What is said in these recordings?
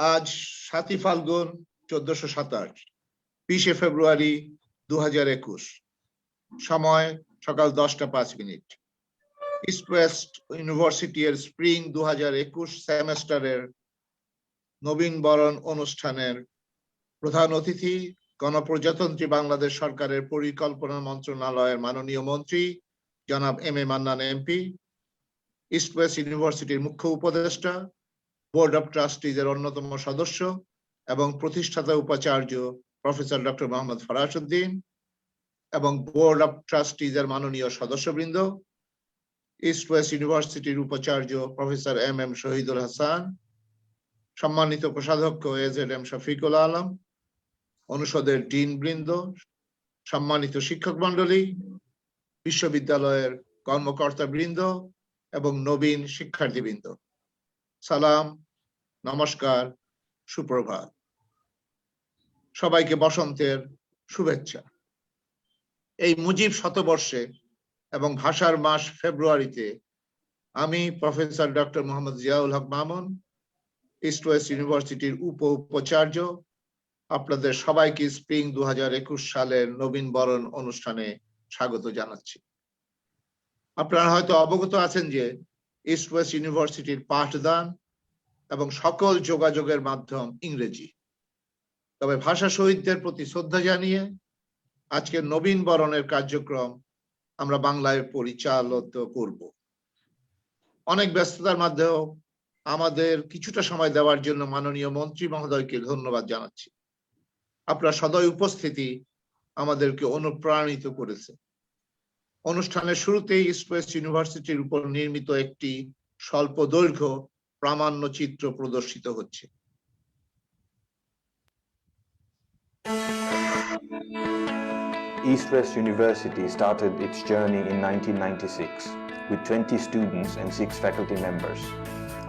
আজ ৭ই ফাল্গুন ১৪২৭, ২০শে ফেব্রুয়ারি ২০২১, সময় সকাল ১০টা ৫ মিনিট। ইস্ট ওয়েস্ট ইউনিভার্সিটি এর স্প্রিং ২০২১ সেমেস্টারের নবীন বরণ অনুষ্ঠানের প্রধান অতিথি গণপ্রজাতন্ত্রী বাংলাদেশ সরকারের পরিকল্পনা মন্ত্রণালয়ের মাননীয় মন্ত্রী জনাব M A Mannan MP, east west ইউনিভার্সিটির মুখ্য উপদেষ্টা, বোর্ড অব ট্রাস্টিজ এর অন্যতম সদস্য এবং প্রতিষ্ঠাতা উপাচার্য প্রফেসর ডক্টর মোহাম্মদ ফরাশ উদ্দিন এবং বোর্ড অব ট্রাস্টিজ এর মাননীয় সদস্যবৃন্দ, ইস্ট ওয়েস্ট ইউনিভার্সিটির উপাচার্য professor M M Shahidul Hasan, সম্মানিত কোষাধ্যক্ষ এজেড এম শফিকুল আলম, অনুষদের ডিন বৃন্দ, সম্মানিত শিক্ষক মন্ডলী, বিশ্ববিদ্যালয়ের কর্মকর্তা বৃন্দ এবং নবীন শিক্ষার্থীবৃন্দ, সালাম, নমস্কার, সুপ্রভাত। সবাইকে বসন্তের শুভেচ্ছা। এই মুজিব শতবর্ষে এবং ভাষার মাস ফেব্রুয়ারিতে আমি professor doctor Mohammad Ziaul Haque Mamun, east west ইউনিভার্সিটির উপাচার্য, আপনাদের সবাইকে স্প্রিং ২০২১ সালের নবীন বরণ অনুষ্ঠানে স্বাগত জানাচ্ছি। আপনারা হয়তো অবগত আছেন যে ইস্ট ওয়েস্ট ইউনিভার্সিটির পাঠদান এবং সকল যোগাযোগের মাধ্যম ইংরেজি। তবে ভাষা শহীদদের প্রতি শ্রদ্ধা জানিয়ে আজকের নবীন বরণের কার্যক্রম আমরা বাংলায় পরিচালিত করব। অনেক ব্যস্ততার মধ্যেও আমাদের কিছুটা সময় দেওয়ার জন্য মাননীয় মন্ত্রী মহোদয়কে ধন্যবাদ জানাচ্ছি। আপনার সদয় উপস্থিতি আমাদেরকে অনুপ্রাণিত করেছে। অনুষ্ঠানের শুরুতেই ইস্ট ওয়েস্ট ইউনিভার্সিটির উপর নির্মিত একটি স্বল্প দৈর্ঘ্য প্রামাণ্য চিত্র প্রদর্শিত হচ্ছে। East West University started its journey in 1996 with 20 students and 6 faculty members.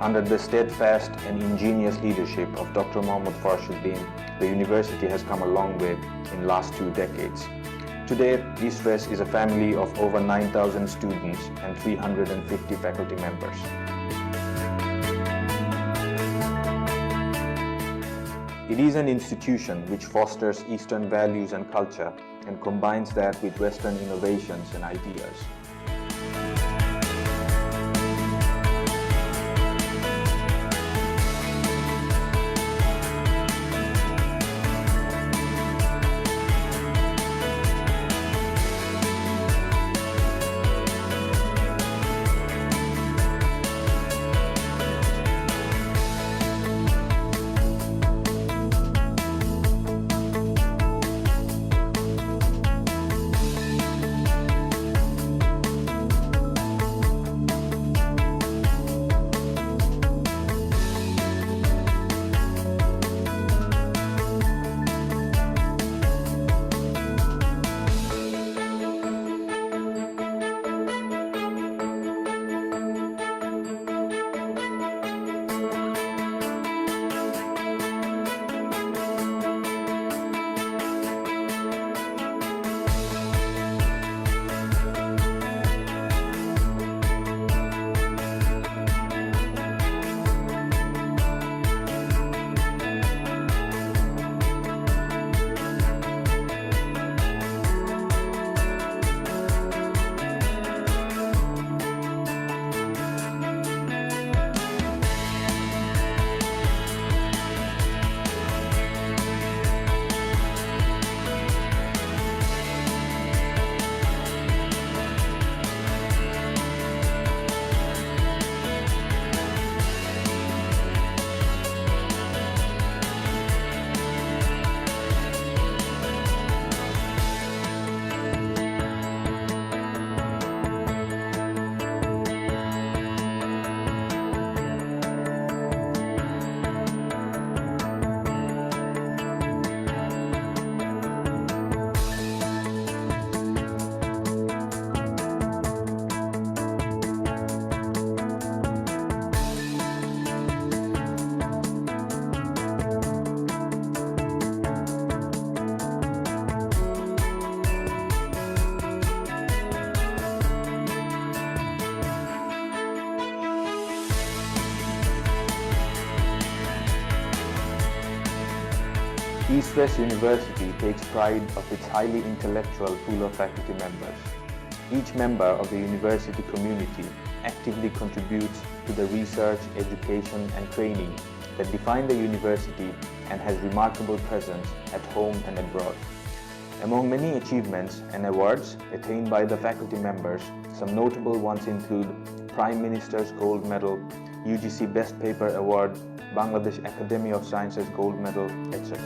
Under the steadfast and ingenious leadership of Dr. Mohammad Farash Uddin, the university has come a long way in the last 2 decades. Today, East West is a family of over 9,000 students and 350 faculty members. It is an institution which fosters Eastern values and culture and combines that with Western innovations and ideas. East West University takes pride of its highly intellectual pool of faculty members. Each member of the university community actively contributes to the research, education, and training that define the university and has remarkable presence at home and abroad. Among many achievements and awards attained by the faculty members, some notable ones include Prime Minister's Gold Medal, UGC Best Paper Award, Bangladesh Academy of Sciences Gold Medal, etc.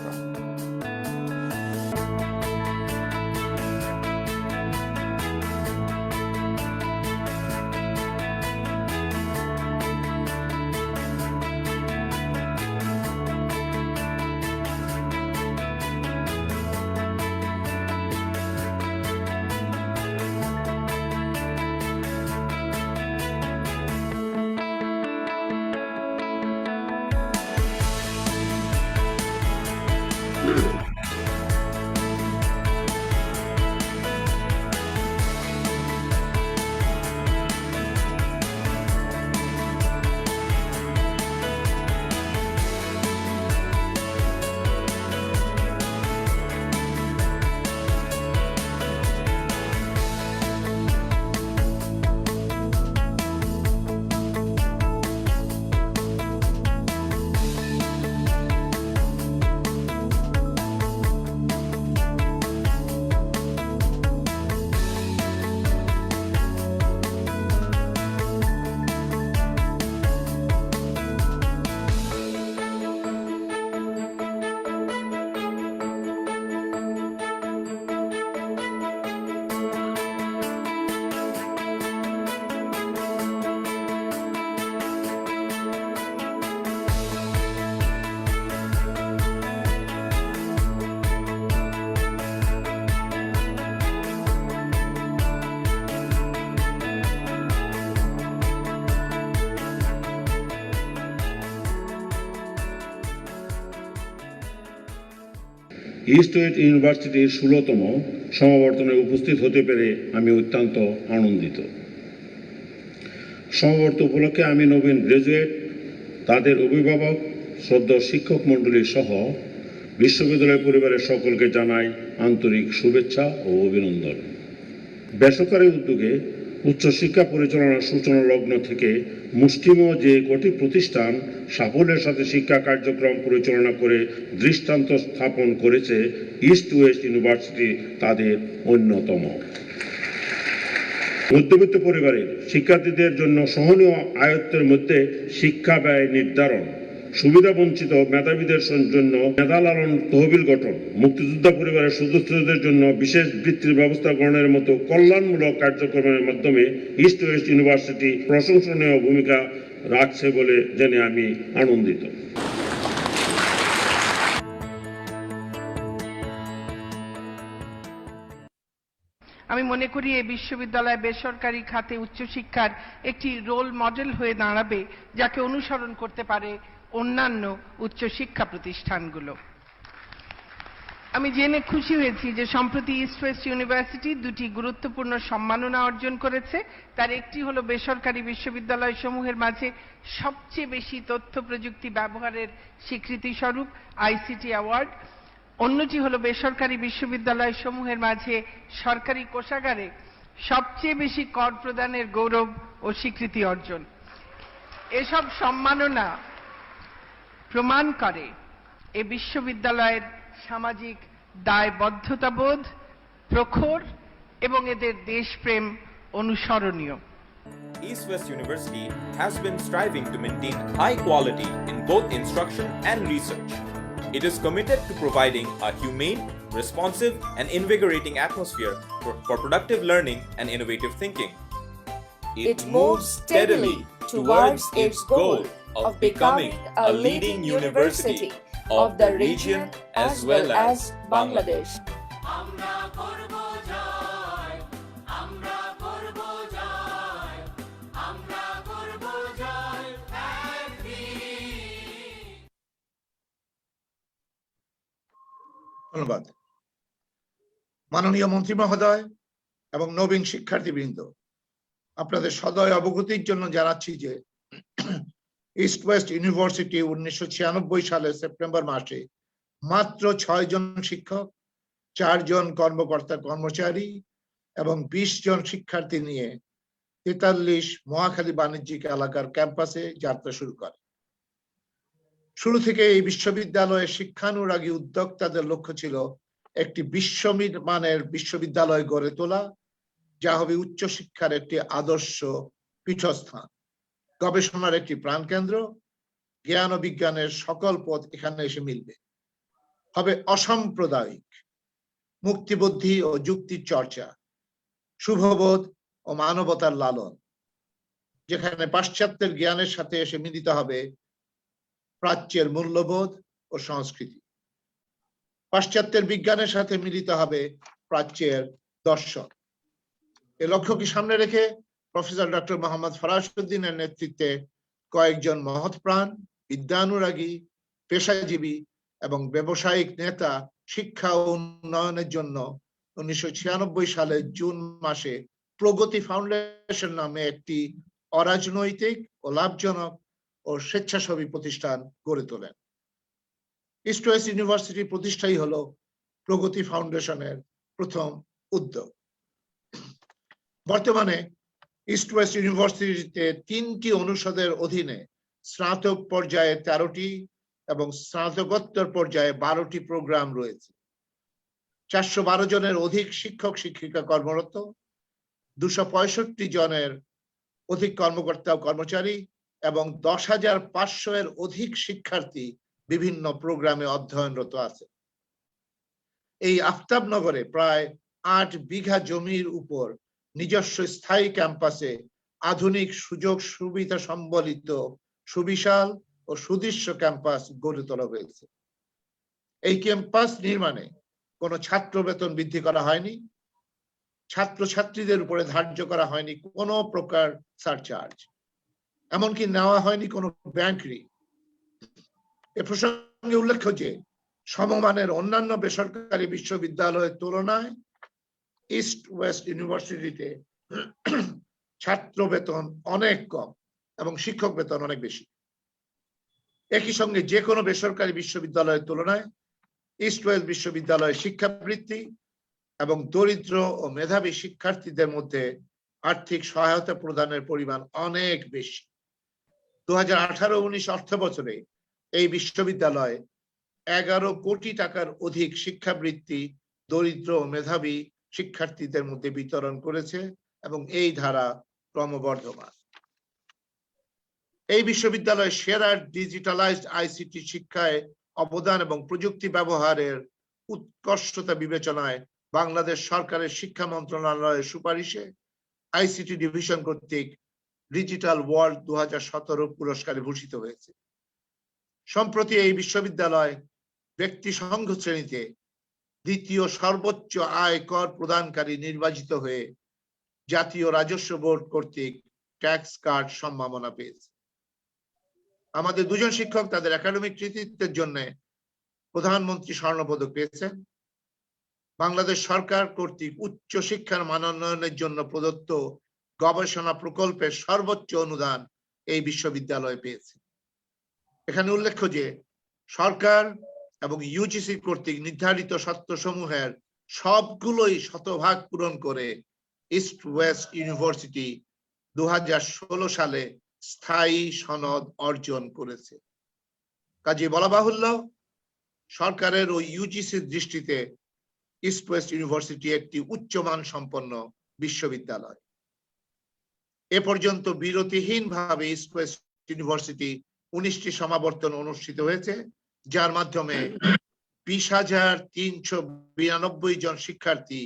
East west ইউনিভার্সিটির 16তম সমাবর্তনে উপস্থিত হতে পেরে আমি অত্যন্ত আনন্দিত। সমাবর্তন উপলক্ষে আমি নবীন গ্রাজুয়েট, তাদের অভিভাবক, শ্রদ্ধেয় শিক্ষক মণ্ডলী সহ বিশ্ববিদ্যালয় পরিবারের সকলকে জানাই আন্তরিক শুভেচ্ছা ও অভিনন্দন। বেসরকারি উদ্যোগে উচ্চশিক্ষা পরিচালনার সূচনা লগ্ন থেকে মুষ্টিমেয় যে কটি প্রতিষ্ঠান সাফল্যের সাথে শিক্ষা কার্যক্রম পরিচালনা করে দৃষ্টান্ত স্থাপন করেছে, ইস্ট ওয়েস্ট ইউনিভার্সিটি তাদের অন্যতম। মধ্যবিত্ত পরিবারের শিক্ষার্থীদের জন্য সহনীয় আয়ত্তের মধ্যে শিক্ষা ব্যয় নির্ধারণ, সুবিধা বঞ্চিত মেধাবীদের জন্য মেধা লালন তহবিল গঠন, মুক্তিযোদ্ধা পরিবারের সদস্যদের জন্য বিশেষ বৃত্তির ব্যবস্থা গ্রহণের মতো কল্যাণমূলক কার্যক্রমের মাধ্যমে ইস্ট ওয়েস্ট ইউনিভার্সিটি প্রশংসনীয় ভূমিকা রাখছে বলে জেনে আমি আনন্দিত। আমি মনে করি এই বিশ্ববিদ্যালয় বেসরকারি খাতে উচ্চশিক্ষার একটি রোল মডেল হয়ে দাঁড়াবে, যাকে অনুসরণ করতে পারে অন্যান্য উচ্চশিক্ষা প্রতিষ্ঠানগুলো। আমি জেনে খুশি হয়েছি যে সম্প্রতি ইস্ট ওয়েস্ট ইউনিভার্সিটি দুটি গুরুত্বপূর্ণ সম্মাননা অর্জন করেছে। তার একটি হলো বেসরকারি বিশ্ববিদ্যালয়সমূহের মাঝে সবচেয়ে বেশি তথ্য প্রযুক্তি ব্যবহারের স্বীকৃতি স্বরূপ আইসিটি অ্যাওয়ার্ড, অন্যটি হলো বেসরকারি বিশ্ববিদ্যালয়সমূহের মাঝে সরকারি কোষাগারে সবচেয়ে বেশি কর প্রদানের গৌরব ও স্বীকৃতি অর্জন। এসব সম্মাননা প্রমাণ করে এ বিশ্ববিদ্যালয়ের সামাজিক দায়বদ্ধতাবোধ প্রখর এবং এদের দেশপ্রেম অনুসরণীয়। East West University has been striving to maintain high quality in both instruction and research. It is committed to providing a humane, responsive, and invigorating atmosphere for productive learning and innovative thinking. It moves steadily towards its goal of becoming a leading university of the region as well as Bangladesh. ধন্যবাদ। মাননীয় মন্ত্রী মহোদয় এবং নবীন শিক্ষার্থীবৃন্দ, আপনাদের সদয় অবগতির জন্য জানাচ্ছি যে ইস্ট ওয়েস্ট ইউনিভার্সিটি 1996 সালের সেপ্টেম্বর মাসে মাত্র 6 জন শিক্ষক, 4 জন কর্মকর্তা কর্মচারী এবং 20 জন শিক্ষার্থী নিয়ে 43 মহাখালী বাণিজ্যিক এলাকার ক্যাম্পাসে যাত্রা শুরু করে। শুরু থেকে এই বিশ্ববিদ্যালয়ের শিক্ষানুরাগী উদ্যোক্তাদের লক্ষ্য ছিল একটি বিশ্বমানের বিশ্ববিদ্যালয় গড়ে তোলা, যা হবে উচ্চশিক্ষার একটি আদর্শ পীঠস্থান, গবেষণার একটি প্রাণকেন্দ্র, জ্ঞান ও বিজ্ঞানের সকল পথ এখানে এসে মিলবে, হবে অসাম্প্রদায়িক, মুক্তিবুদ্ধি ও যুক্তির চর্চা, শুভবোধ ও মানবতার লালন, যেখানে পাশ্চাত্যের জ্ঞানের সাথে এসে মিলিত হবে প্রাচ্যের মূল্যবোধ ও সংস্কৃতি, পাশ্চাত্যের বিজ্ঞানের সাথে মিলিত হবে প্রাচ্যের দর্শন। এই লক্ষ্যকে সামনে রেখে প্রফেসর ডক্টর মোহাম্মদ ফরাসউদ্দিনের নেতৃত্বে কয়েকজন মহৎপ্রাণ, বিদ্যানুরাগী, পেশাজীবী এবং ব্যবসায়িক নেতা শিক্ষা ও উন্নয়নের জন্য 1996 সালের জুন মাসে প্রগতি ফাউন্ডেশন নামে একটি অরাজনৈতিক ও লাভজনক ও স্বেচ্ছাসেবী প্রতিষ্ঠান গড়ে তোলেন। ইস্ট ওয়েস্ট ইউনিভার্সিটি প্রতিষ্ঠাই হলো প্রগতি ফাউন্ডেশনের প্রথম উদ্যোগ। বর্তমানে ইস্ট ওয়েস্ট ইউনিভার্সিটিতে 3টি অনুষদের অধীনে স্নাতক পর্যায়ে 13টি এবং স্নাতকোত্তর পর্যায়ে 12টি প্রোগ্রাম রয়েছে। 412 জনের অধিক শিক্ষক শিক্ষিকা কর্মরত, 265 জনের অধিক কর্মকর্তা ও কর্মচারী এবং 10,500 এর অধিক শিক্ষার্থী বিভিন্ন প্রোগ্রামে অধ্যয়নরত আছে। এই আফতাবনগরে প্রায় 8 বিঘা জমির উপর নিজস্ব স্থায়ী ক্যাম্পাসে আধুনিক সুযোগ সুবিধা সম্বলিত সুবিশাল ও সুদৃশ্য ক্যাম্পাস গড়ে তোলা হয়েছে। এই ক্যাম্পাস নির্মাণে কোনো ছাত্র বেতন বৃদ্ধি করা হয়নি, ছাত্রছাত্রীদের উপরে ধার্য করা হয়নি কোনো প্রকার সারচার্জ, এমনকি নেওয়া হয়নি কোনো ব্যাংক ঋণ। এ প্রসঙ্গে উল্লেখ্য যে সমমানের অন্যান্য বেসরকারি বিশ্ববিদ্যালয়ের তুলনায় ইস্ট ওয়েস্ট ইউনিভার্সিটিতে ছাত্র বেতন অনেক কম এবং শিক্ষক বেতন অনেক বেশি। একই সঙ্গে যে কোনো বেসরকারি বিশ্ববিদ্যালয়ের তুলনায় ইস্ট ওয়েস্ট বিশ্ববিদ্যালয়ের শিক্ষাবৃত্তি এবং দরিদ্র ও মেধাবী শিক্ষার্থীদের মধ্যে আর্থিক সহায়তা প্রদানের পরিমাণ অনেক বেশি। 2018-19 অর্থ বছরে এই বিশ্ববিদ্যালয় 11 কোটি টাকার অধিক শিক্ষাবৃত্তি দরিদ্র ও মেধাবী শিক্ষার্থীদের মধ্যে বিতরণ করেছে এবং এই ধারা ক্রমবর্ধমান। এই বিশ্ববিদ্যালয় সেরা ডিজিটালাইজড আইসিটি শিক্ষায় অবদান এবং প্রযুক্তি ব্যবহারের উৎকর্ষতা বিবেচনায় বাংলাদেশ সরকারের শিক্ষা মন্ত্রণালয়ের সুপারিশে আইসিটি ডিভিশন কর্তৃক ডিজিটাল ওয়ার্ল্ড 2017 পুরস্কারে ভূষিত হয়েছে। সম্প্রতি এই বিশ্ববিদ্যালয় ব্যক্তি সংঘ শ্রেণীতে দ্বিতীয় সর্বোচ্চ আয় কর প্রদানকারী নির্বাচিত হয়ে জাতীয় রাজস্ব বোর্ড কর্তৃক ট্যাক্স কার্ড সম্মাননা পেয়েছে। আমাদের 2 জন শিক্ষক তাদের একাডেমিক কৃতিত্বের জন্য প্রধানমন্ত্রী স্বর্ণপদক পেয়েছেন। বাংলাদেশ সরকার কর্তৃক উচ্চ শিক্ষার মানোন্নয়নের জন্য প্রদত্ত গবেষণা প্রকল্পের সর্বোচ্চ অনুদান এই বিশ্ববিদ্যালয় পেয়েছে। এখানে উল্লেখ্য যে সরকার এবং ইউজিসি কর্তৃক নির্ধারিত শর্তসমূহের সবগুলোই শতভাগ পূরণ করে ইস্ট ওয়েস্ট ইউনিভার্সিটি 2016 সালে স্থায়ী সনদ অর্জন করেছে। কাজে বলা বাহুল্য, সরকারের ও ইউজিসির দৃষ্টিতে ইস্ট ওয়েস্ট ইউনিভার্সিটি একটি উচ্চমান সম্পন্ন বিশ্ববিদ্যালয়। এ পর্যন্ত বিরতিহীনভাবে ইস্ট ওয়েস্ট ইউনিভার্সিটি 19টি সমাবর্তন অনুষ্ঠিত হয়েছে, যার মাধ্যমে 20,392 জন শিক্ষার্থী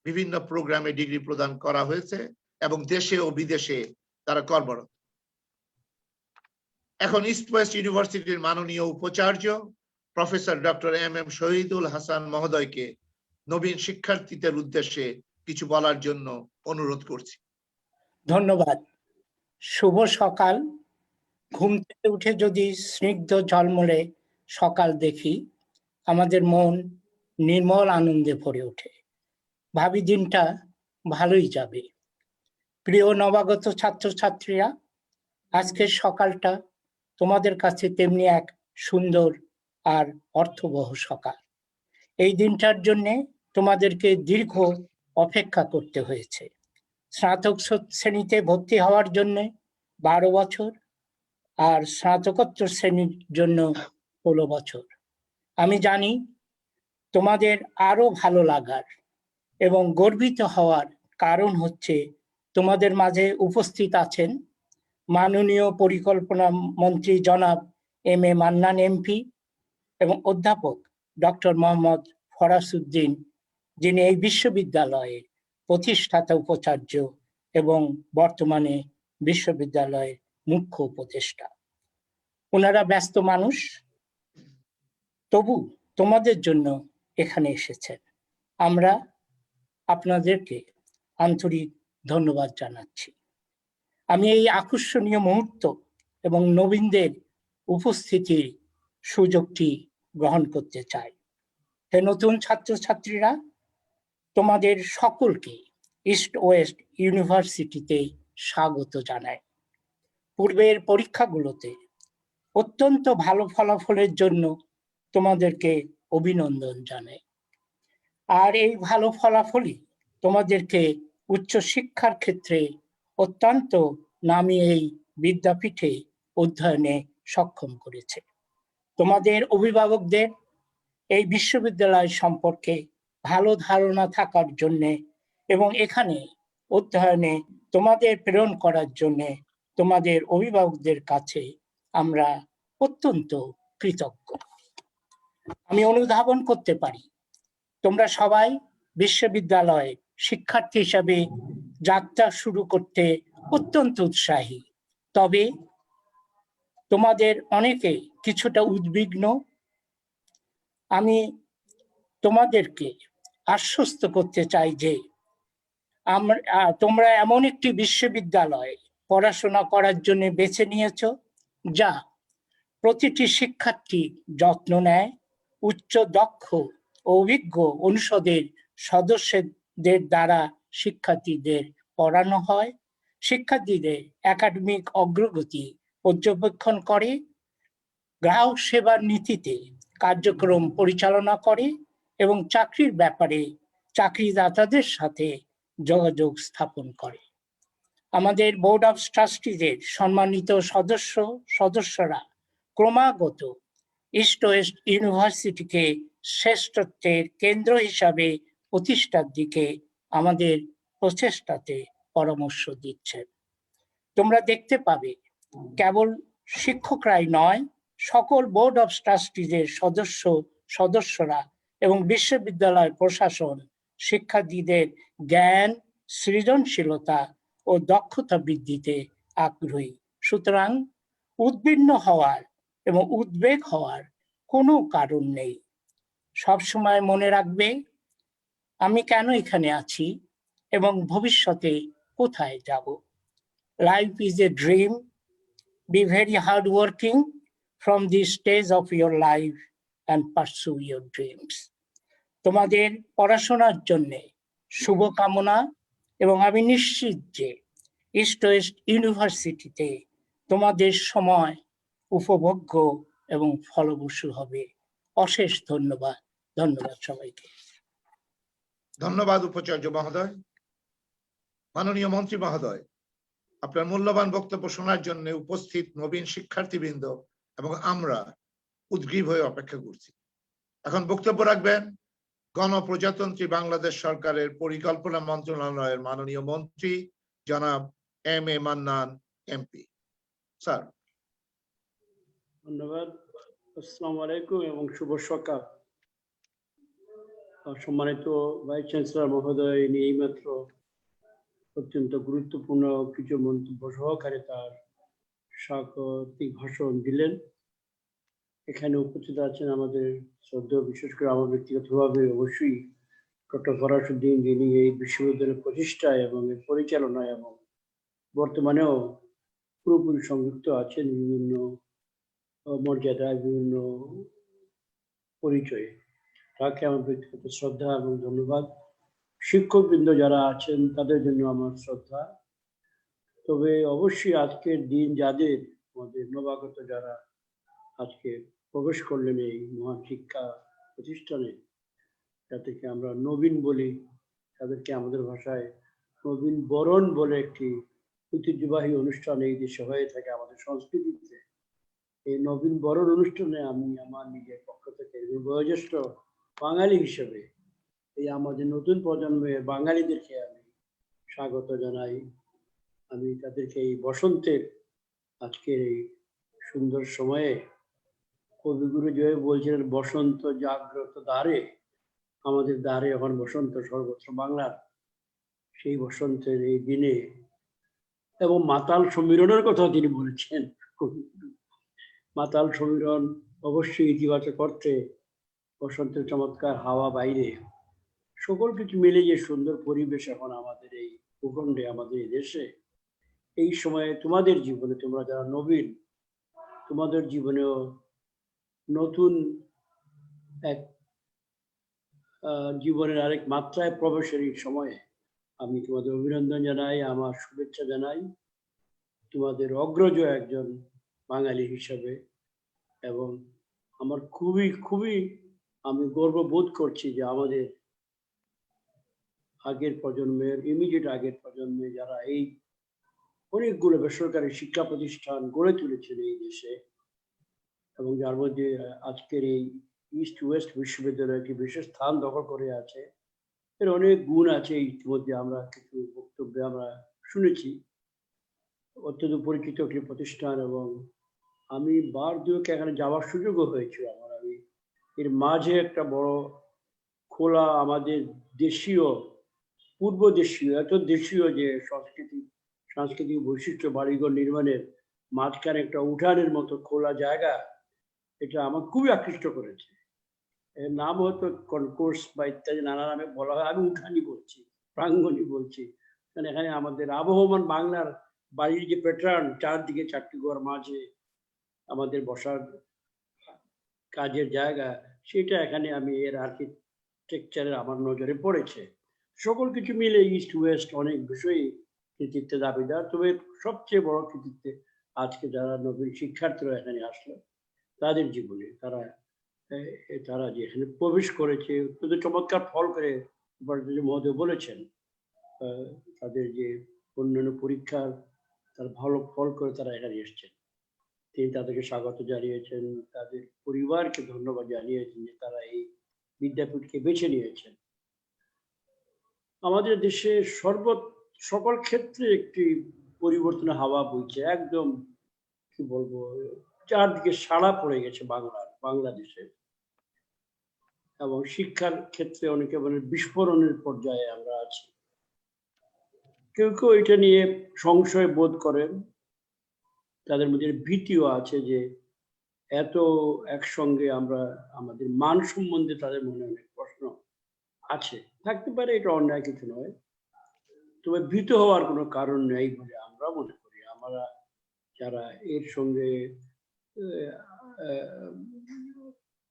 বিভিন্ন প্রোগ্রামে ডিগ্রি প্রদান করা হয়েছে এবং দেশে ও বিদেশে তারা কর্মরত। এখন ইস্ট ওয়েস্ট ইউনিভার্সিটির মাননীয় উপাচার্য professor doctor M Shahidul Hasan মহোদয়কে নবীন শিক্ষার্থীদের উদ্দেশ্যে কিছু বলার জন্য অনুরোধ করছি। ধন্যবাদ। শুভ সকাল। ঘুম থেকে উঠে যদি স্নিগ্ধ ঝলমলে সকাল দেখি, আমাদের মন নির্মল আনন্দে ভরে ওঠে, ভাবি দিনটা ভালোই যাবে। প্রিয় নবাগত ছাত্রছাত্রীরা, আজকের সকালটা তোমাদের কাছে তেমনি এক সুন্দর আর অর্থবহ সকাল। এই দিনটার জন্য তোমাদেরকে দীর্ঘ অপেক্ষা করতে হয়েছে। স্নাতক শ্রেণীতে ভর্তি হওয়ার জন্য 12 বছর আর স্নাতকোত্তর শ্রেণীর জন্য 16 বছর। আমি জানি তোমাদের আরো ভালো লাগার এবং গর্বিত হওয়ার কারণ হচ্ছে তোমাদের মাঝে উপস্থিত আছেন মাননীয় পরিকল্পনা মন্ত্রী জনাব এম এ মান্নান এমপি এবং অধ্যাপক ডক্টর মোহাম্মদ ফরাসউদ্দিন, যিনি এই বিশ্ববিদ্যালয়ের প্রতিষ্ঠাতা উপাচার্য এবং বর্তমানে বিশ্ববিদ্যালয়ের মুখ্য উপদেষ্টা। ওনারা ব্যস্ত মানুষ, তবু তোমাদের জন্য এখানে এসেছেন। আমরা আপনাদেরকে আন্তরিক ধন্যবাদ জানাচ্ছি। আমি এই আকর্ষণীয় মুহূর্ত এবং নবীনদের উপস্থিতির সুযোগটি গ্রহণ করতে চাই। হে নতুন ছাত্রছাত্রীরা, তোমাদের সকলকে ইস্ট ওয়েস্ট ইউনিভার্সিটিতে স্বাগত জানাই। পূর্বের পরীক্ষাগুলোতে অত্যন্ত ভালো ফলাফলের জন্য তোমাদেরকে অভিনন্দন জানাই। আর এই ভালো ফলাফলই তোমাদেরকে উচ্চশিক্ষার ক্ষেত্রে অত্যন্ত নামী এই বিদ্যাপীঠে অধ্যয়নে সক্ষম করেছে। তোমাদের অভিভাবকদের এই বিশ্ববিদ্যালয় সম্পর্কে ভালো ধারণা থাকার জন্য এবং এখানে অধ্যয়নে তোমাদের প্রেরণ করার জন্য তোমাদের অভিভাবকদের কাছে আমরা অত্যন্ত কৃতজ্ঞ। আমি অনুধাবন করতে পারি তোমরা সবাই বিশ্ববিদ্যালয়ে শিক্ষার্থী হিসাবে যাত্রা শুরু করতে অত্যন্ত উৎসাহী, তবে তোমাদের অনেকে কিছুটা উদ্বিগ্ন। আমি তোমাদেরকে আশ্বস্ত করতে চাই যে তোমরা এমন একটি বিশ্ববিদ্যালয়ে পড়াশোনা করার জন্য বেছে নিয়েছো যা প্রতিটি শিক্ষার্থী যত্ন নেয়, উচ্চ দক্ষ ও অভিজ্ঞ অনুষদের সদস্যদের দ্বারা শিক্ষার্থীদের পড়ানো হয়, শিক্ষার্থীদের একাডেমিক অগ্রগতি পর্যবেক্ষণ করে, গ্রাহক সেবার নীতিতে কার্যক্রম পরিচালনা করে এবং চাকরির ব্যাপারে চাকরিদাতাদের সাথে যোগাযোগ স্থাপন করে। আমাদের বোর্ড অফ ট্রাস্টিদের সম্মানিত সদস্যরা ক্রমাগত ইস্ট ওয়েস্ট ইউনিভার্সিটিকে শ্রেষ্ঠত্বের কেন্দ্র হিসাবে প্রতিষ্ঠার দিকে আমাদের প্রচেষ্টাতে পরামর্শ দিচ্ছেন। তোমরা দেখতে পাবে কেবল শিক্ষকরাই নয়, সকল বোর্ড অফ ট্রাস্টিদের সদস্যরা এবং বিশ্ববিদ্যালয় প্রশাসন শিক্ষার্থীদের জ্ঞান, সৃজনশীলতা ও দক্ষতা বৃদ্ধিতে আগ্রহী। সুতরাং উদ্বিগ্ন হওয়ার এবং উদ্বেগ হওয়ার কোনো কারণ নেই। সবসময় মনে রাখবে আমি কেন এখানে আছি এবং ভবিষ্যতে কোথায় যাব। Life is a dream. Be very hardworking from this stage of your life and pursue your dreams. তোমাদের পড়াশোনার জন্য শুভকামনা এবং আমি নিশ্চিত যে ইস্ট ওয়েস্ট ইউনিভার্সিটিতে তোমাদের সময় উপভোগ্য এবং ফলপ্রসূ হবে। অশেষ ধন্যবাদ। ধন্যবাদ সবাইকে। ধন্যবাদ উপাচার্য মহোদয়। মাননীয় মন্ত্রী মহোদয়, আপনার মূল্যবান বক্তব্য শোনার জন্য উপস্থিত নবীন শিক্ষার্থীবৃন্দ এবং আমরা উদ্গ্রীব হয়ে অপেক্ষা করছি। এখন বক্তব্য রাখবেন গণপ্রজাতন্ত্রী বাংলাদেশ সরকারের পরিকল্পনা মন্ত্রণালয়ের মাননীয় মন্ত্রী জনাব M A Mannan MP. Sir. ধন্যবাদ। আসসালামু আলাইকুম এবং শুভ সকাল। সম্মানিত ভাইস চ্যান্সেলর মহোদয় এইমাত্র অত্যন্ত গুরুত্বপূর্ণ কিছু মন্তব্য সহকারে তার স্বাগতিক ভাষণ দিলেন। এখানে উপস্থিত আছেন আমাদের শ্রদ্ধেয়, বিশেষ করে আমার ব্যক্তিগতভাবে অবশ্যই ডক্টর ফরাসউদ্দিন, যিনি এই বিশ্ববিদ্যালয়ের প্রতিষ্ঠায় এবং এর পরিচালনায় এবং বর্তমানেও পুরোপুরি সংযুক্ত আছেন বিভিন্ন মর্যাদায়, বিভিন্ন পরিচয়ে। তাকে আমার ব্যক্তিগত শ্রদ্ধা এবং ধন্যবাদ। শিক্ষকবৃন্দ যারা আছেন তাদের জন্য আমার শ্রদ্ধা। তবে অবশ্যই আজকের দিন যাদের আমাদের নবাগত যারা আজকে প্রবেশ করলেন এই মহান শিক্ষা প্রতিষ্ঠানে, যাদেরকে আমরা নবীন বলি, তাদেরকে আমাদের ভাষায় নবীন বরণ বলে একটি ঐতিহ্যবাহী অনুষ্ঠান এই দেশে হয়ে থাকে আমাদের সংস্কৃতিতে। এই নবীন বরণ অনুষ্ঠানে আমি আমার নিজের পক্ষ থেকে বয়োজ্যেষ্ঠ বাঙালি হিসেবে এই আমাদের নতুন প্রজন্মের বাঙালিদেরকে আমি স্বাগত জানাই। আমি তাদেরকে এই বসন্তের আজকের এই সুন্দর সময়ে, কবিগুরু যেভাবে বলছিলেন বসন্ত জাগ্রত দ্বারে, আমাদের দ্বারে এখন বসন্ত সর্বত্র বাংলার, সেই বসন্তের এই দিনে এবং মাতাল সমীরণের কথা তিনি বলেছেন। মাতাল সমীরণ অবশ্যই ইতিবাচক অর্থে, বসন্তের চমৎকার হাওয়া বাইরে, সকল কিছু মিলে যে সুন্দর পরিবেশ এখন আমাদের এই ভূখণ্ডে, আমাদের এই দেশে, এই সময়ে তোমাদের জীবনে, তোমরা যারা নবীন, তোমাদের জীবনেও নতুন এক জীবনের আরেক মাত্রায় প্রবেশের এই সময়ে আমি তোমাদের অভিনন্দন জানাই, আমার শুভেচ্ছা জানাই তোমাদের অগ্রজ একজন বাঙালি হিসাবে। এবং আমার খুবই খুবই আমি গর্ববোধ করছি যে আমাদের আগের প্রজন্মের, ইমিডিয়েট আগের প্রজন্মে যারা এই অনেকগুলো বেসরকারি শিক্ষা প্রতিষ্ঠান গড়ে তুলেছেন এই দেশে, এবং যার মধ্যে আজকের এই ইস্ট ওয়েস্ট বিশ্ববিদ্যালয়টি বিশেষ স্থান দখল করে আছে। এর অনেক গুণ আছে, ইতিমধ্যে আমরা কিছু বক্তব্যে আমরা শুনেছি। অত্যন্ত পরিচিত একটি প্রতিষ্ঠান, এবং আমি বার দুয়েক এখানে যাওয়ার সুযোগও হয়েছিল আমার। আমি এর মাঝে একটা বড় খোলা আমাদের দেশীয়, পূর্ব দেশীয়, এত দেশীয় যে সাংস্কৃতিক বৈশিষ্ট্য, বাড়িঘর নির্মাণের মাঝখানে একটা উঠানের মতো খোলা জায়গা, এটা আমার খুবই আকৃষ্ট করেছে। এর নাম হয়তো কনকোর্স বা ইত্যাদি নানা নামে বলা হয়, আমি উঠানি বলছি, প্রাঙ্গণই বলছি। কারণ এখানে আমাদের আবহমান বাংলার বাড়ির যে প্যাটার্ন, চারদিকে চারটি ঘর, মাঝে আমাদের বসার কাজের জায়গা, সেটা এখানে আমি এর আর্কিটেকচারের আমার নজরে পড়েছে। সকল কিছু মিলে ইস্ট ওয়েস্ট অনেক বিষয়ই কৃতিত্বের দাবিদার। তবে সবচেয়ে বড় কৃতিত্বে আজকে যারা নবীন শিক্ষার্থীরা এখানে আসলো, তাদের জীবনে তারা যে এখানে প্রবেশ করেছে, অত্যন্ত চমৎকার ফল করে উপাচার্য মহোদয় বলেছেন, তাদের যে অন্যান্য পরীক্ষার তার ভালো ফল করে তারা এখানে এসছেন। তিনি তাদেরকে স্বাগত জানিয়েছেন, তাদের পরিবারকে ধন্যবাদ জানিয়েছেন যে তারা এই বিদ্যাপীঠকে বেছে নিয়েছেন। আমাদের দেশে সকল ক্ষেত্রে একটি পরিবর্তনের হাওয়া বইছে, একদম কি বলবো, চারদিকে সাড়া পড়ে গেছে বাংলাদেশে, এবং শিক্ষার ক্ষেত্রে অনেকে বলে বিস্ফোরণের পর্যায়ে আমরা আছি। কেউ কেউ এটা নিয়ে সংশয় বোধ করেন, তাদের মধ্যে ভীতিও আছে যে এত একসঙ্গে আমরা, আমাদের মান সম্বন্ধে তাদের মনে অনেক প্রশ্ন আছে, থাকতে পারে, এটা অন্যায় কিছু নয়। তবে ভীত হওয়ার কোনো কারণ নেই বলে আমরা মনে করি। আমরা যারা এর সঙ্গে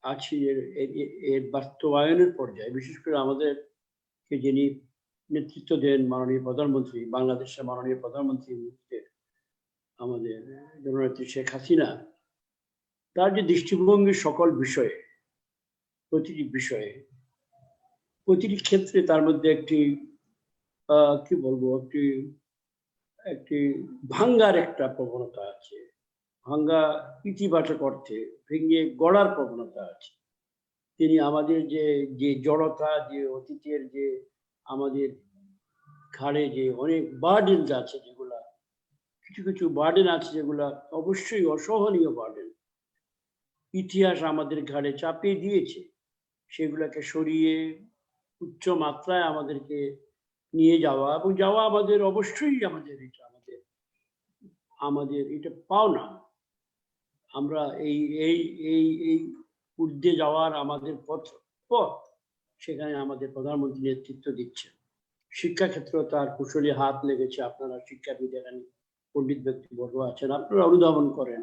আছি, এর বাস্তবায়নের পর্যায়ে, বিশেষ করে আমাদেরকে যিনি নেতৃত্ব দেন মাননীয় প্রধানমন্ত্রী, বাংলাদেশের মাননীয় প্রধানমন্ত্রী আমাদের জননেত্রী শেখ হাসিনা, তার যে দৃষ্টিভঙ্গি সকল বিষয়ে, প্রতিটি বিষয়ে, প্রতিটি ক্ষেত্রে তার মধ্যে একটি কি বলবো, একটি ভাঙ্গার একটা প্রবণতা আছে, ভাঙ্গা ইতিবাচক অর্থে, ভেঙে গড়ার প্রবণতা আছে। তিনি আমাদের যে জড়তা, যে অতীতের যে আমাদের ঘাড়ে যে অনেক বার্ডেন আছে, যেগুলা কিছু বার্ডেন আছে যেগুলা অবশ্যই অসহনীয় বার্ডেন, ইতিহাস আমাদের ঘাড়ে চাপিয়ে দিয়েছে, সেগুলাকে সরিয়ে উচ্চ মাত্রায় আমাদেরকে নিয়ে যাওয়া, এবং যাওয়া আমাদের অবশ্যই আমাদের এটা পাওনা। আমরা এই ঊর্ধ্বে যাওয়ার আমাদের পথ সেখানে আমাদের প্রধানমন্ত্রী নেতৃত্ব দিচ্ছেন। শিক্ষাক্ষেত্র তার কুশলী হাত লেগেছে। আপনারা শিক্ষাবিদ এখানে পণ্ডিত ব্যক্তিবর্গ আছেন, আপনারা অনুধাবন করেন,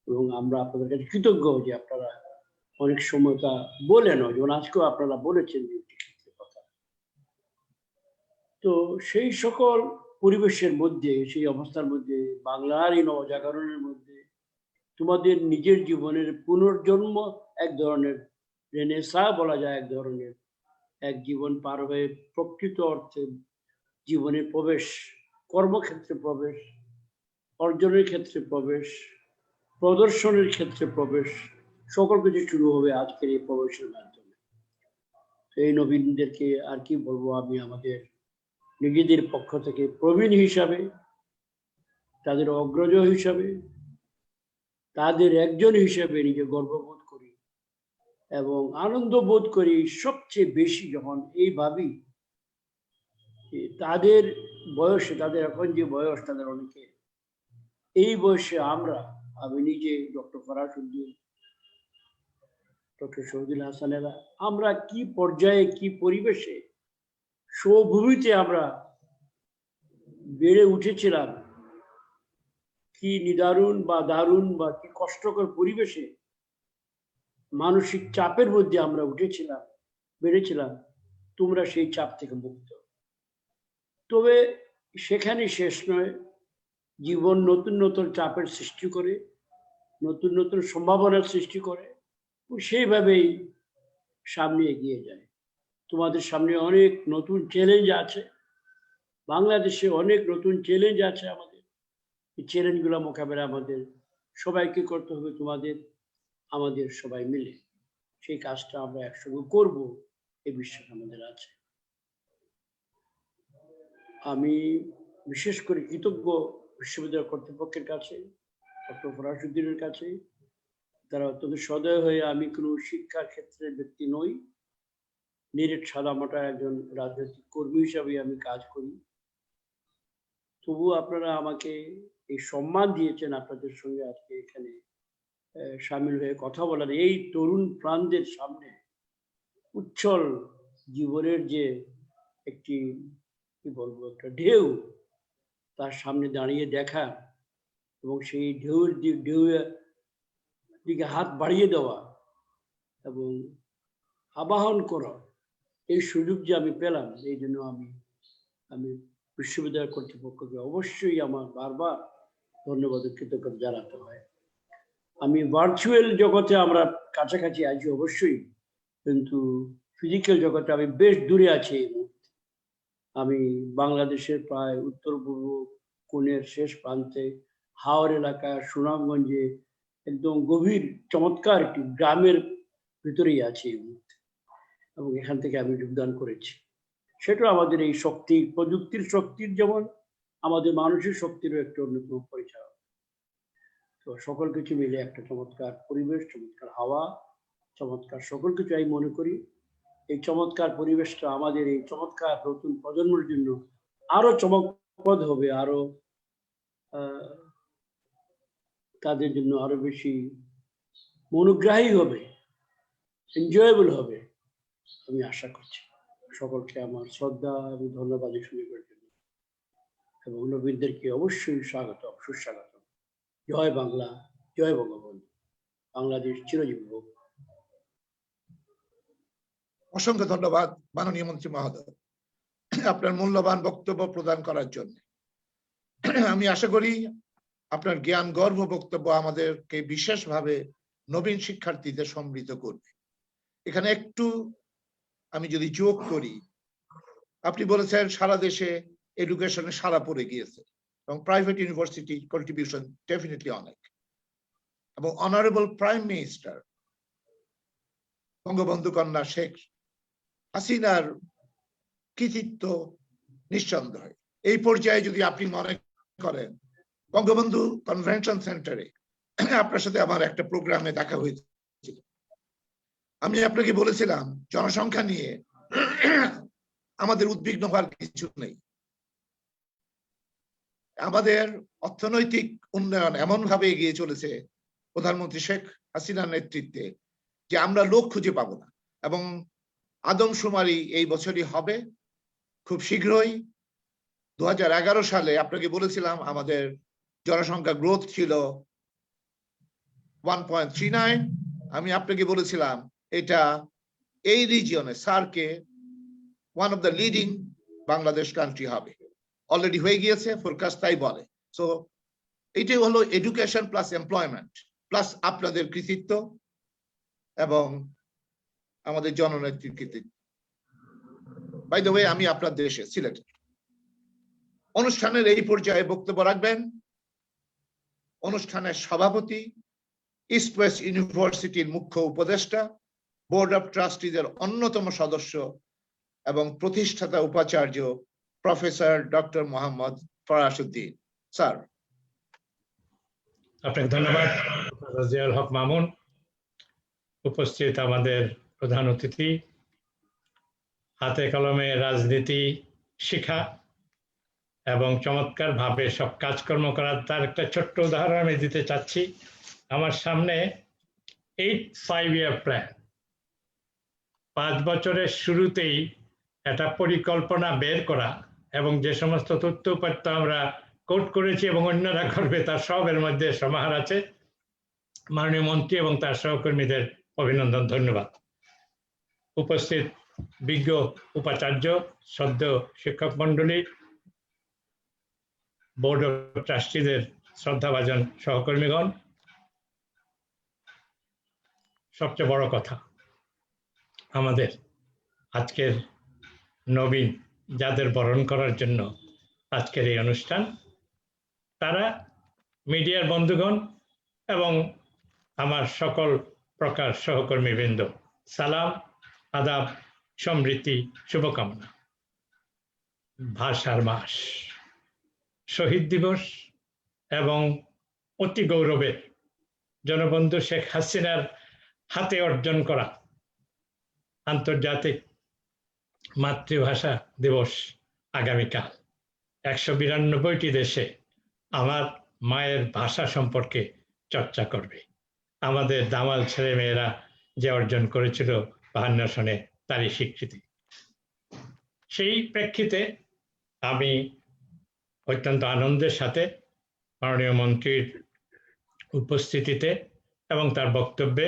এবং আমরা আপনাদের কাছে কৃতজ্ঞ যে আপনারা অনেক সময় তা বলেন, যেমন আজকেও আপনারা বলেছেন কথা। তো সেই সকল পরিবেশের মধ্যে, সেই অবস্থার মধ্যে, বাংলার এই নবজাগরণের মধ্যে তোমাদের নিজের জীবনের পুনর্জন্ম, এক ধরনের রেনেসা বলা যায়, এক ধরনের এক জীবন পার হয়ে প্রকৃত অর্থে জীবনে প্রবেশ, কর্মক্ষেত্রে প্রবেশ, অর্জনের ক্ষেত্রে প্রবেশ, প্রদর্শনের ক্ষেত্রে প্রবেশ, সকল কিছু শুরু হবে আজকের এই প্রবেশের মাধ্যমে। এই নবীনদেরকে আর কি বলবো, আমি আমাদের নিজেদের পক্ষ থেকে প্রবীণ হিসাবে, তাদের অগ্রজ হিসাবে, তাদের একজন হিসাবে নিজে গর্ববোধ করি এবং আনন্দ বোধ করি সবচেয়ে বেশি যখন এই ভাবি তাদের বয়সে, তাদের এখন যে বয়স, তাদের অনেকে এই বয়সে আমি নিজে, ডক্টর ফরাসউদ্দিন, ডক্টর শহীদুল হাসানেরা, আমরা কি পর্যায়ে, কি পরিবেশে, স্বভূমিতে আমরা বেড়ে উঠেছিলাম, কি নিদারুণ বা দারুণ বা কি কষ্টকর পরিবেশে, মানসিক চাপের মধ্যে আমরা উঠেছিলাম, বেড়েছিলাম। তোমরা সেই চাপ থেকে মুক্ত। তবে সেখানে শেষ নয়, জীবন নতুন নতুন চাপের সৃষ্টি করে, নতুন নতুন সম্ভাবনার সৃষ্টি করে, সেইভাবেই সামনে এগিয়ে যায়। তোমাদের সামনে অনেক নতুন চ্যালেঞ্জ আছে, বাংলাদেশে অনেক নতুন চ্যালেঞ্জ আছে। আমাদের এই চ্যালেঞ্জগুলো মোকাবেলা আমাদের সবাইকে করতে হবে, আমাদের সবাই মিলে সেই কাজটা আমরা একসঙ্গে করব, এই বিশ্বাস আমাদের আছে। আমি বিশেষ করে কৃতজ্ঞ বিশ্ববিদ্যালয় কর্তৃপক্ষের কাছে, ডক্টর ফরাসউদ্দিনের কাছে। তারা অত্যন্ত সদয় হয়ে, আমি কোনো শিক্ষার ক্ষেত্রের ব্যক্তি নই, নিরেট সাদামাটা একজন রাজনৈতিক কর্মী হিসাবে আমি কাজ করি, তবু আপনারা আমাকে এই সম্মান দিয়েছেন, আপনাদের সঙ্গে আজকে এখানে সামিল হয়ে কথা বলার, এই তরুণ প্রাণদের সামনে উচ্ছল জীবনের যে একটি কি বলবো, একটা ঢেউ, তার সামনে দাঁড়িয়ে দেখা এবং সেই ঢেউয়ের দিকে হাত বাড়িয়ে দেওয়া এবং আবাহন করা, এই সুযোগ যে আমি পেলাম, এই জন্য আমি বিশ্ববিদ্যালয় কর্তৃপক্ষকে অবশ্যই আমার বারবার ধন্যবাদ ও কৃতজ্ঞতা জানাতে হয়। আমি ভার্চুয়াল জগতে আমরা কাছাকাছি আছি অবশ্যই, কিন্তু ফিজিক্যাল জগতে আমি বেশ দূরে আছি এই মুহূর্তে। আমি বাংলাদেশের প্রায় উত্তর পূর্ব কোণের শেষ প্রান্তে, হাওড় এলাকা, সুনামগঞ্জে একদম গভীর চমৎকার একটি গ্রামের ভিতরেই আছি এই মুহূর্তে, এবং এখান থেকে আমি যোগদান করেছি। সেটা আমাদের এই শক্তি, প্রযুক্তির শক্তির যেমন আমাদের মানসিক শক্তিরও একটা অন্যতম পরিচয়। তো সকল কিছু মিলে একটা চমৎকার পরিবেশ, চমৎকার হাওয়া, চমৎকার সকল কিছু আমি মনে করি এই চমৎকার পরিবেশটা আমাদের এই চমৎকার নতুন প্রজন্মের জন্য আরো চমকপ্রদ হবে, আরো তাদের জন্য আরো বেশি মনোগ্রাহী হবে, এনজয়েবল হবে, আমি আশা করছি। সকলকে আমার শ্রদ্ধা এবং ধন্যবাদ শুনিবার জন্য, এবং নবীনদেরকে অবশ্যই স্বাগত, সুস্বাগত। জয় বাংলা, জয় বঙ্গবন্ধু, বাংলাদেশ চিরজীবী হোক। অসংখ্য ধন্যবাদ মাননীয় মন্ত্রী মহোদয় আপনার মূল্যবান বক্তব্য প্রদান করার জন্য। আমি আশা করি আপনার জ্ঞান গর্ভ বক্তব্য আমাদেরকে বিশেষভাবে নবীন শিক্ষার্থীদের সমৃদ্ধ করবে। এখানে একটু আমি যদি যোগ করি, আপনি বলেছেন সারা দেশে এডুকেশনে সারা পড়ে গিয়েছে এবং প্রাইভেট ইউনিভার্সিটি কন্ট্রিবিউশন ডেফিনেটলি অনেক, এবং অনারেবল প্রাইম মিনিস্টার বঙ্গবন্ধু কন্যা শেখ হাসিনার কৃতিত্ব নিঃসন্দেহে। এই পর্যায়ে যদি আপনি মনে করেন, বঙ্গবন্ধু কনভেনশন সেন্টারে আপনার সাথে আমার একটা প্রোগ্রামে দেখা হয়েছিল, আমি আপনাকে বলেছিলাম জনসংখ্যা নিয়ে আমাদের উদ্বিগ্ন হওয়ার কিছু নেই। আমাদের অর্থনৈতিক উন্নয়ন এমন ভাবে এগিয়ে চলেছে প্রধানমন্ত্রী শেখ হাসিনার নেতৃত্বে যে আমরা লোক খুঁজে পাবো না, এবং আদমশুমারি এই বছরই হবে খুব শীঘ্রই। 2011 সালে আপনাকে বলেছিলাম আমাদের জনসংখ্যা গ্রোথ ছিল 1.39। আমি আপনাকে বলেছিলাম এটা এই রিজিয়নে সার্কে one of the leading Bangladesh country হবে, অলরেডি হয়ে গিয়েছে, ফোরকাস্ট তাই বলে। সো এটাই হলো এডুকেশন প্লাস এমপ্লয়মেন্ট, প্লাস আপনাদের কৃতিত্ব এবং আমাদের জননেত্রীর কৃতিত্ব। বাই দ্য ওয়ে, আমি আপনার দেশে সিলেটে। অনুষ্ঠানের এই পর্যায়ে বক্তব্য রাখবেন অনুষ্ঠানের সভাপতি, ইস্ট ওয়েস্ট ইউনিভার্সিটির মুখ্য উপদেষ্টা, বোর্ড অফ ট্রাস্টিজের অন্যতম সদস্য এবং প্রতিষ্ঠাতা উপাচার্য professor doctor Mohammad Farasuddin. Sir. আপনাকে ধন্যবাদ জিয়াউল হক মামুন। উপস্থিত আমাদের প্রধান অতিথি, হাতে কলমে রাজনীতি শিখা এবং চমৎকার ভাবে সব কাজকর্ম করার তার একটা ছোট্ট উদাহরণ আমি দিতে চাচ্ছি। আমার সামনে 5-year প্ল্যান, 5 বছরের শুরুতেই একটা পরিকল্পনা বের করা এবং যে সমস্ত তথ্য উপাত্ত আমরা কোট করেছি এবং অন্যরা করবে তার সবের মধ্যে সমাহার আছে। মাননীয় মন্ত্রী এবং তার সহকর্মীদের অভিনন্দন, ধন্যবাদ। উপস্থিত বিজ্ঞ উপাচার্য, সদ্য শিক্ষক মন্ডলী, বোর্ড অফ ট্রাস্টিদের শ্রদ্ধাভাজন সহকর্মীগণ, সবচেয়ে বড় কথা আমাদের আজকের নবীন যাদের বরণ করার জন্য আজকের এই অনুষ্ঠান, তারা মিডিয়ার বন্ধুগণ এবং আমার সকল প্রকার সহকর্মীবৃন্দ, সালাম, আদাব, সমৃদ্ধি, শুভকামনা। ভাষার মাস, শহীদ দিবস এবং অতি গৌরবের জনবন্ধু শেখ হাসিনার হাতে অর্জন করা আন্তর্জাতিক মাতৃভাষা দিবস আগামীকাল 192টি দেশে আমার মায়ের ভাষা সম্পর্কে চর্চা করবে। আমাদের দামাল ছেলে মেয়েরা যে অর্জন করেছিল 52 সনে, তারই স্বীকৃতি। সেই প্রেক্ষিতে আমি অত্যন্ত আনন্দের সাথে মাননীয় মন্ত্রীর উপস্থিতিতে এবং তার বক্তব্যে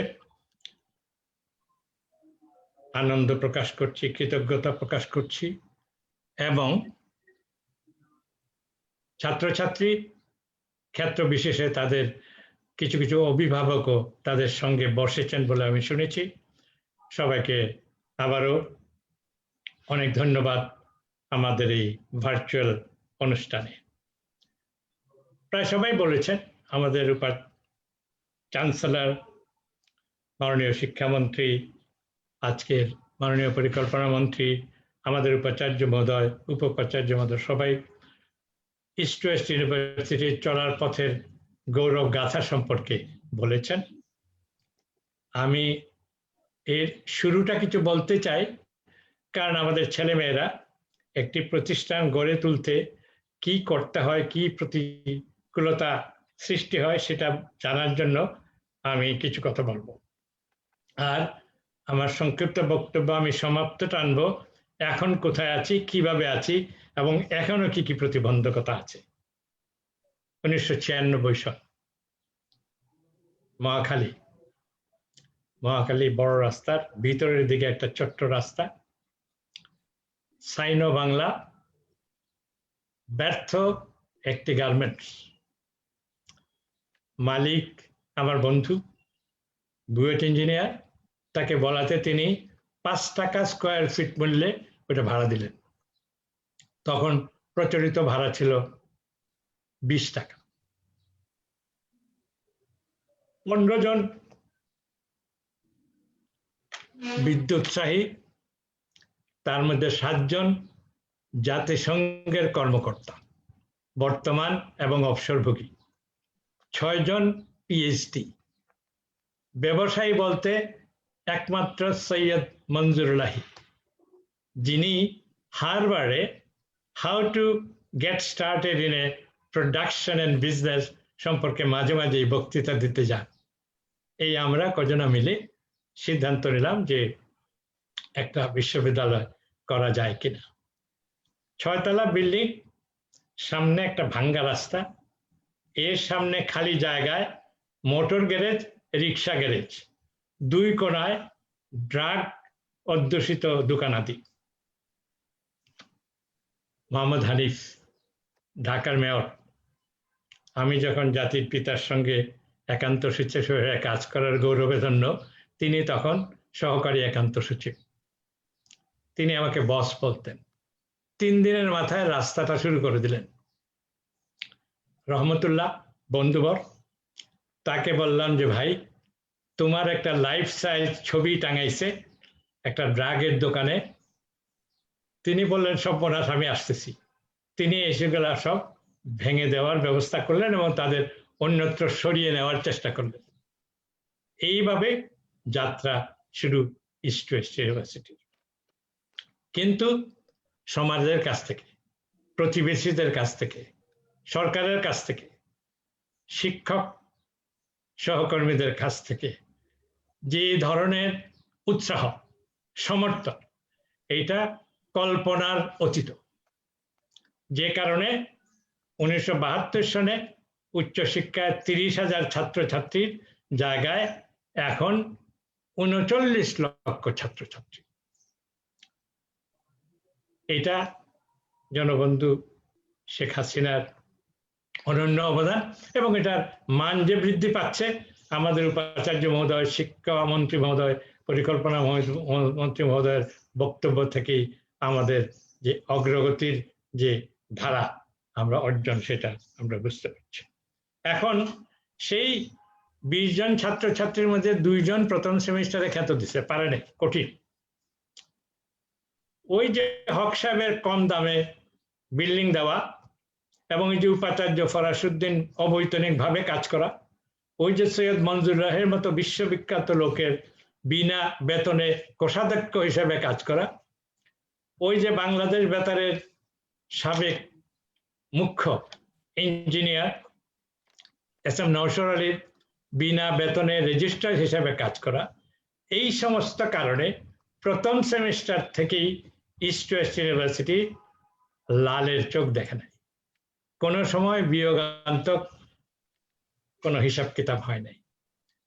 আনন্দ প্রকাশ করছি, কৃতজ্ঞতা প্রকাশ করছি এবং ছাত্রছাত্রী ক্ষেত্র বিশেষে তাদের কিছু কিছু অভিভাবকও তাদের সঙ্গে বসেছেন বলে আমি শুনেছি। সবাইকে আবারও অনেক ধন্যবাদ আমাদের এই ভার্চুয়াল অনুষ্ঠানে। প্রায় সবাই বলেছেন, আমাদের চ্যান্সেলর, মাননীয় শিক্ষামন্ত্রী, আজকের মাননীয় পরিকল্পনা মন্ত্রী, আমাদের উপাচার্য মহোদয়, উপাচার্য মহোদয়, সবাই ইস্ট ওয়েস্ট ইউনিভার্সিটির চলার পথের গৌরব গাথা সম্পর্কে বলেছেন। আমি এর শুরুটা কিছু বলতে চাই, কারণ আমাদের ছেলেমেয়েরা একটি প্রতিষ্ঠান গড়ে তুলতে কি করতে হয়, কি প্রতিকূলতা সৃষ্টি হয় সেটা জানার জন্য আমি কিছু কথা বলবো। আর আমার সংক্ষিপ্ত বক্তব্য আমি সমাপ্ত টানবো এখন কোথায় আছি, কিভাবে আছি এবং এখনো কি কি প্রতিবন্ধকতা আছে। 1996 সাল, মহাখালী বড় রাস্তার ভিতরের দিকে একটা ছোট্ট রাস্তা, সাইনো বাংলা, ব্যর্থ একটি গার্মেন্টস, মালিক আমার বন্ধু, বুয়েট ইঞ্জিনিয়ার, তাকে বলাতে তিনি 5 টাকা স্কোয়ার ফিট মূল্যে ওটা ভাড়া দিলেন। তখন প্রচলিত ভাড়া ছিল 20 টাকা। 15 জন বিদ্যুৎসাহী, তার মধ্যে 7 জন জাতিসংঘের কর্মকর্তা, বর্তমান এবং অবসরভোগী, 6 জন পিএইচডি। ব্যবসায়ী বলতে একমাত্র সৈয়দ মঞ্জুরুল্লাহি, যিনি হার্ভার্ডে how to get started in a production and business সম্পর্কে মাঝে মাঝে বক্তৃতা দিতে যান। এই আমরা কজনা মিলে সিদ্ধান্ত নিলাম যে একটা বিশ্ববিদ্যালয় করা যায় কিনা। 6 তলা বিল্ডিং, সামনে একটা ভাঙ্গা রাস্তা, এর সামনে খালি জায়গায় মোটর গ্যারেজ, রিক্সা গ্যারেজ, 2 কোণায় ড্রাগ অধ্যুষিত দোকানাদি। মোহাম্মদ হানিফ, ঢাকার মেয়র, আমি যখন জাতির পিতার সঙ্গে একান্ত সচিব হিসেবে কাজ করার গৌরবের জন্য তিনি তখন সহকারী একান্ত সচিব। তিনি আমাকে বস বলতেন। 3 দিনের মাথায় রাস্তাটা শুরু করে দিলেন। রহমতুল্লাহ বন্ধুবর, তাকে বললাম যে ভাই, তোমার একটা লাইফ সাইজ ছবি টাঙাইছে একটা ড্রাগের দোকানে। তিনি বললেন সর্বনাশ, আমি আসতেছি। তিনি এসেগুলো সব ভেঙে দেওয়ার ব্যবস্থা করলেন এবং তাদের অন্যত্র সরিয়ে নেওয়ার চেষ্টা করলেন। এইভাবে যাত্রা শুরু ইস্ট ওয়েস্ট ইউনিভার্সিটি। কিন্তু সমাজের কাছ থেকে, প্রতিবেশীদের কাছ থেকে, সরকারের কাছ থেকে, শিক্ষক সহকর্মীদের কাছ থেকে যে ধরনের উৎসাহ, সমর্থন, এইটা কল্পনার অতীত। যে কারণে 1972 সনে উচ্চশিক্ষায় 30,000 ছাত্রছাত্রীর জায়গায় এখন 39 লক্ষ ছাত্রছাত্রী। এটা জনবন্ধু শেখ হাসিনার অনন্য অবদান এবং এটার মান যে বৃদ্ধি পাচ্ছে, আমাদের উপাচার্য মহোদয়, শিক্ষামন্ত্রী মহোদয়, পরিকল্পনা মন্ত্রী মহোদয়ের বক্তব্য থেকেই আমাদের যে অগ্রগতির যে ধারা আমরা অর্জন, সেটা আমরা বুঝতে পারছি। এখন সেই 20 জন ছাত্রছাত্রীর মধ্যে 2 জন প্রথম সেমিস্টারে খ্যাত দিতে পারে নাই, কঠিন। ওই যে হক সাহেবের কম দামে বিল্ডিং দেওয়া এবং এই যে উপাচার্য ফরাসউদ্দিন অবৈতনিকভাবে কাজ করা, ওই যে সৈয়দ মঞ্জুর রাহের মতো বিশ্ববিখ্যাত লোকের বিনা বেতনে কোষাধ্যক্ষ হিসেবে কাজ করা, ওই যে বাংলাদেশ বেতারের সাবেক মুখ্য ইঞ্জিনিয়ার এস.এম. নওশর আলীর বিনা বেতনে রেজিস্ট্রার হিসেবে কাজ করা, এই সমস্ত কারণে প্রথম সেমিস্টার থেকেই ইস্ট ওয়েস্ট ইউনিভার্সিটি লালের চোখ দেখে নাই। কোনো সময় বিয়োগান্তক কোনো হিসাব কিতাব হয় নাই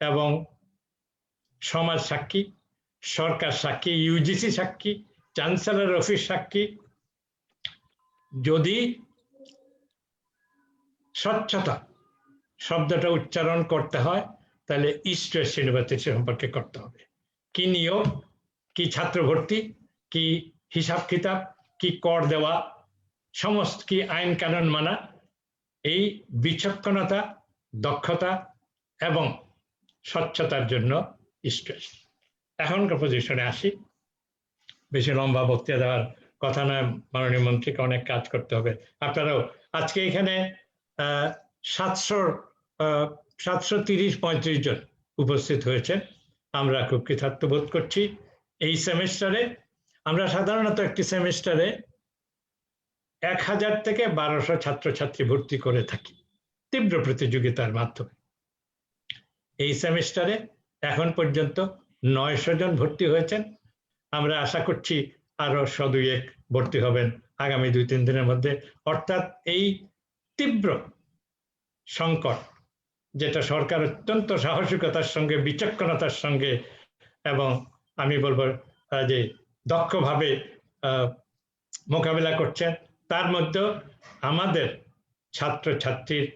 এবং সমাজ সাক্ষী, সরকার সাক্ষী, ইউজিসি সাক্ষী, চ্যান্সেলর অফিস সাক্ষী। যদি স্বচ্ছতা শব্দটা উচ্চারণ করতে হয় তাহলে ইস্ট ওয়েস্ট ইউনিভার্সিটি সম্পর্কে করতে হবে। কি নিয়োগ, কি ছাত্র ভর্তি, কি হিসাব কিতাব, কি কর দেওয়া, সমস্ত কি আইন কানুন মানা, এই বিচক্ষণতা, দক্ষতা এবং স্বচ্ছতার জন্য ইস্ট ওয়েস্ট। এখনকার পজিশনে আসি, বেশি লম্বা বক্তৃতা দেওয়ার কথা নয়, মাননীয় মন্ত্রীকে অনেক কাজ করতে হবে। আপনারাও আজকে এখানে 730-35 জন উপস্থিত হয়েছেন। আমরা খুব কৃতার্থ বোধ করছি। এই সেমিস্টারে আমরা সাধারণত একটি সেমিস্টারে 1000 থেকে 1200 ছাত্রছাত্রী ভর্তি করে থাকি তীব্র প্রতিযোগিতার মাধ্যমে। এই সেমিস্টারে এখন পর্যন্ত 900 জন ভর্তি হয়েছেন। আমরা আশা করছি আরো 100-2-1 ভর্তি হবেন আগামী 2-3 দিনের মধ্যে। অর্থাৎ এই তীব্র সংকট, যেটা সরকার অত্যন্ত সাহসিকতার সঙ্গে, বিচক্ষণতার সঙ্গে এবং আমি বলবো যে দক্ষভাবে মোকাবিলা করছেন, তার মধ্যেও আমাদের ছাত্রছাত্রীর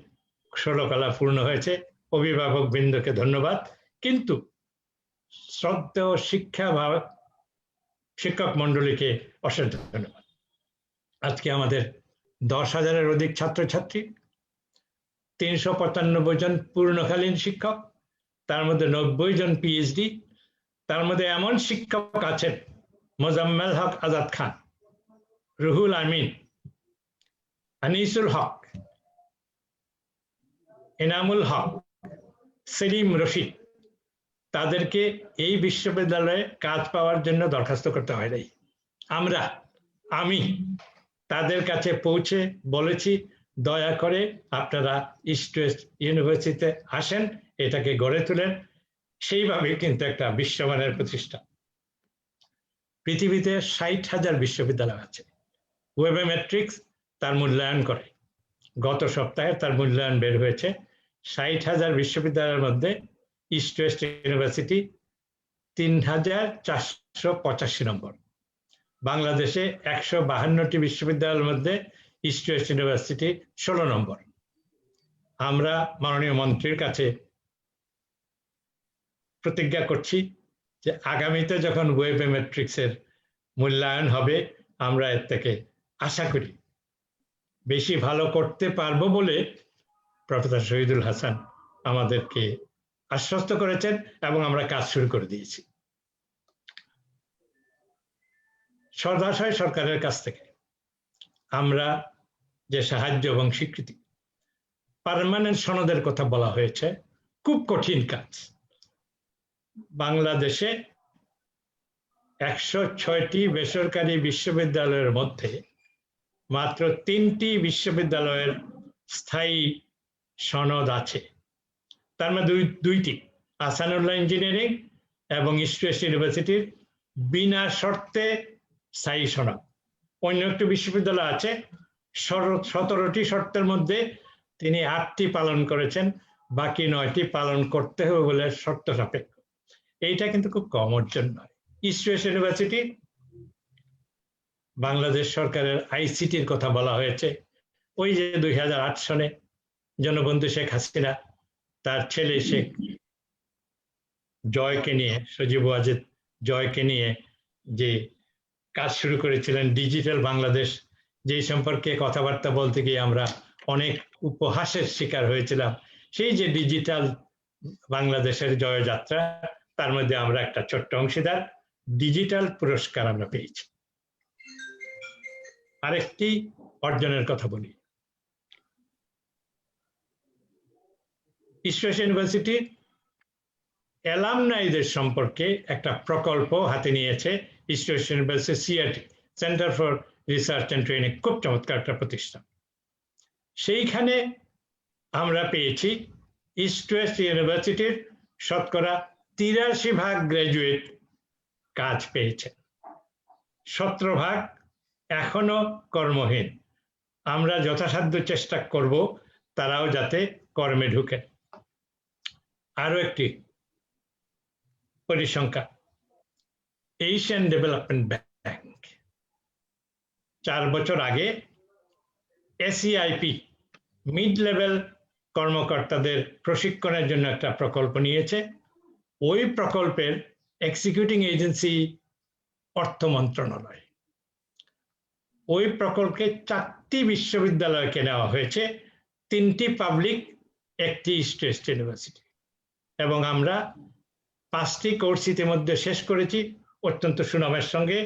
ষোলকলা পূর্ণ হয়েছে। অভিভাবক বৃন্দকে ধন্যবাদ, কিন্তু শ্রদ্ধেয় শিক্ষক মন্ডলীকে অশেষ ধন্যবাদ। আজকে আমাদের 10,000-এর অধিক ছাত্রছাত্রী, 395 জন পূর্ণকালীন শিক্ষক, তার মধ্যে 90 জন পিএইচডি, তার মধ্যে এমন শিক্ষক আছেন মোজাম্মেল হক আজাদ খান, রুহুল আমিন, আনিসুল হক, এনামুল হক, সেলিম রশিদ। তাদেরকে এই বিশ্ববিদ্যালয়ে কাজ পাওয়ার জন্য দরখাস্ত করতে হয় নাই। আমি তাদের কাছে পৌঁছে বলেছি, দয়া করে আপনারা ইস্ট ওয়েস্ট ইউনিভার্সিটিতে আসেন, এটাকে গড়ে তোলেন। সেইভাবে কিন্তু একটা বিশ্বমানের প্রতিষ্ঠান। পৃথিবীতে 60,000 বিশ্ববিদ্যালয় আছে। ওয়েবেমেট্রিক্স তার মূল্যায়ন করে, গত সপ্তাহে তার মূল্যায়ন বের হয়েছে। 60,000 বিশ্ববিদ্যালয়ের মধ্যে ইস্ট ওয়েস্ট ইউনিভার্সিটি 3485 নম্বর। বাংলাদেশে 152টি বিশ্ববিদ্যালয়ের মধ্যে ইস্ট ওয়েস্ট ইউনিভার্সিটি 16 নম্বর। আমরা মাননীয় মন্ত্রীর কাছে প্রতিজ্ঞা করছি যে আগামীতে যখন ওয়েব ম্যাট্রিক্সের মূল্যায়ন হবে আমরা এর থেকে আশা করি বেশি ভালো করতে পারবো বলে প্রফেসর শহীদুল হাসান আমাদেরকে আশ্বস্ত করেছেন এবং আমরা কাজ শুরু করে দিয়েছি। সদাশয় সরকারের কাছ থেকে আমরা যে সাহায্য এবং স্বীকৃতি, পার্মানেন্ট সনদের কথা বলা হয়েছে, খুব কঠিন কাজ। বাংলাদেশে 106টি বেসরকারি বিশ্ববিদ্যালয়ের মধ্যে মাত্র 3টি বিশ্ববিদ্যালয়ের স্থায়ী সনদ আছে। তার মধ্যে দুইটি, আহসানুল্লাহ ইঞ্জিনিয়ারিং এবং ইস্ট ওয়েস্ট ইউনিভার্সিটির বিনা শর্তে স্থায়ী সনদ। অন্য একটি বিশ্ববিদ্যালয় আছে 17টি শর্তের মধ্যে তিনি 8টি পালন করেছেন, বাকি 9টি পালন করতে হবে বলে শর্ত সাপেক্ষ। এইটা কিন্তু খুব কম অর্জন নয়। ইস্ট ওয়েস্ট ইউনিভার্সিটি, বাংলাদেশ সরকারের আইসিটির কথা বলা হয়েছে। ওই যে 2008 সনে জনবন্ধু শেখ হাসিনা তার ছেলে শেখ জয়কে নিয়ে, সজীব ওয়াজেদ জয়কে নিয়ে যে কাজ শুরু করেছিলেন ডিজিটাল বাংলাদেশ, যেই সম্পর্কে কথাবার্তা বলতে গিয়ে আমরা অনেক উপহাসের শিকার হয়েছিলাম। সেই যে ডিজিটাল বাংলাদেশের জয়যাত্রা, তার মধ্যে আমরা একটা ছোট্ট অংশীদার, ডিজিটাল পুরস্কার আমরা পেয়েছি। আরেকটি অর্জনের কথা বলি, ইস্ট ওয়েস্ট ইউনিভার্সিটি অ্যালামনাইদের সম্পর্কে একটা প্রকল্প হাতে নিয়েছে। East West university CRT, centre for research and training, খুব চমৎকার একটা প্রতিষ্ঠান। সেইখানে আমরা পেয়েছি ইস্ট ওয়েস্ট ইউনিভার্সিটির শতকরা 83% গ্রাজুয়েট কাজ পেয়েছে, 17% এখনো কর্মহীন। আমরা যথাসাধ্য চেষ্টা করব তারাও যাতে কর্মে ঢুকে। আরো একটি পরিসংখ্যান, এশিয়ান ডেভেলপমেন্ট ব্যাংক 4 বছর আগে এসইআইপি মিড লেভেল কর্মকর্তাদের প্রশিক্ষণের জন্য একটা প্রকল্প নিয়েছে। ওই প্রকল্পের এক্সিকিউটিং এজেন্সি অর্থ মন্ত্রণালয়। ওই প্রকল্পে 4টি বিশ্ববিদ্যালয়কে নেওয়া হয়েছে, 3টি পাবলিক, 1টি ইস্ট ওয়েস্ট ইউনিভার্সিটি, এবং আমরা 5টি কোর্স ইতিমধ্যে শেষ করেছি অত্যন্ত সুনামের সঙ্গে।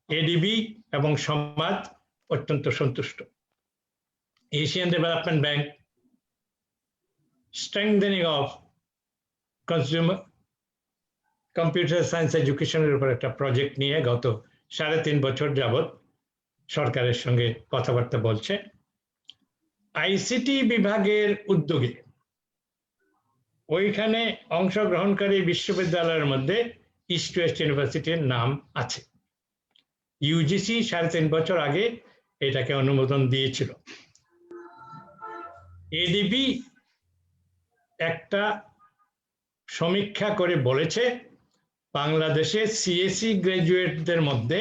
এডিবি এবং সমাজ অত্যন্ত সন্তুষ্ট। Asian development bank strengthening of consumer computer science এডুকেশনের উপর একটা প্রজেক্ট নিয়ে গত 3.5 বছর যাবৎ সরকারের সঙ্গে কথাবার্তা বলছে। আইসিটি বিভাগের উদ্যোগে ওইখানে অংশগ্রহণকারী বিশ্ববিদ্যালয়ের মধ্যে ইস্ট ওয়েস্ট ইউনিভার্সিটির নাম আছে। ইউজিসি 3.5 বছর আগে এটাকে অনুমোদন দিয়েছিল। এডিবি একটা সমীক্ষা করে বলেছে বাংলাদেশে সিএসসি গ্রাজুয়েটদের মধ্যে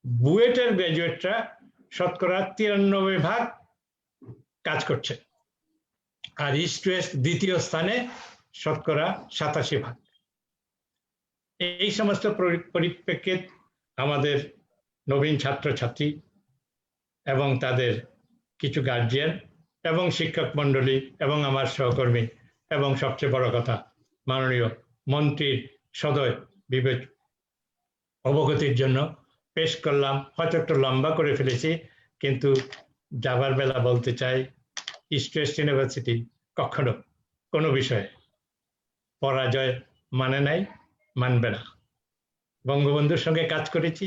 বুয়েটের গ্রাজুয়েটরা শতকরা 93% কাজ করছে, আর ইস্ট ওয়েস্ট দ্বিতীয় স্থানে শতকরা 87%। এই সমস্ত পরিপ্রেক্ষিত আমাদের নবীন ছাত্রছাত্রী এবং তাদের কিছু গার্জিয়ান এবং শিক্ষক মণ্ডলী এবং আমার সহকর্মী এবং সবচেয়ে বড় কথা মাননীয় মন্ত্রীর সদয় বিবেক অবগতির জন্য পেশ করলাম। হয়তো একটু লম্বা করে ফেলেছি, কিন্তু যাবার বেলা বলতে চাই, ইস্ট ওয়েস্ট ইউনিভার্সিটি কখনো কোনো বিষয়ে পরাজয় মানে নাই, মানবে না। বঙ্গবন্ধুর সঙ্গে কাজ করেছি,